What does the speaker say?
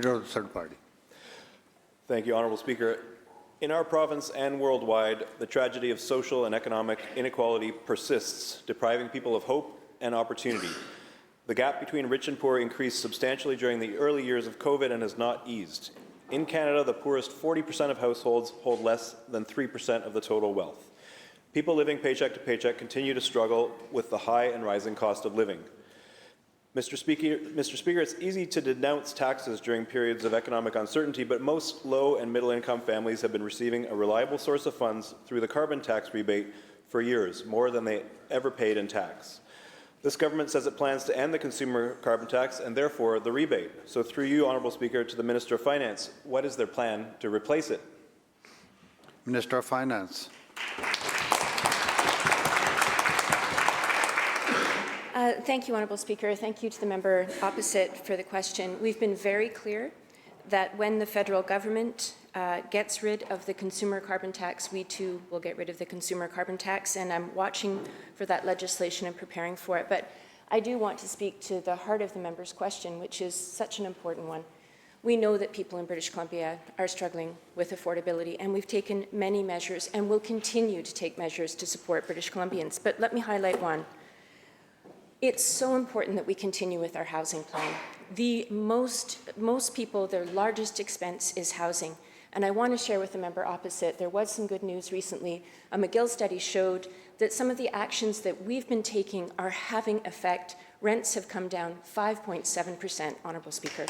Leader of the third party. Thank you, Honourable Speaker. In our province and worldwide, the tragedy of social and economic inequality persists, depriving people of hope and opportunity. The gap between rich and poor increased substantially during the early years of COVID and has not eased. In Canada, the poorest 40% of households hold less than 3% of the total wealth. People living paycheck to paycheck continue to struggle with the high and rising cost of living. Mr. Speaker, it's easy to denounce taxes during periods of economic uncertainty, but most low and middle income families have been receiving a reliable source of funds through the carbon tax rebate for years, more than they ever paid in tax. This government says it plans to end the consumer carbon tax and therefore the rebate. So through you, Honourable Speaker, to the Minister of Finance, what is their plan to replace it? Minister of Finance. Thank you, Honourable Speaker. Thank you to the member opposite for the question. We've been very clear that when the federal government gets rid of the consumer carbon tax, we too will get rid of the consumer carbon tax, and I'm watching for that legislation and preparing for it. But I do want to speak to the heart of the member's question, which is such an important one. We know that people in British Columbia are struggling with affordability, and we've taken many measures and will continue to take measures to support British Columbians. But let me highlight one. It's so important that we continue with our housing plan. Most people, their largest expense is housing. And I want to share with the member opposite, there was some good news recently. A McGill study showed that some of the actions that we've been taking are having effect. Rents have come down 5.7%, Honourable Speaker.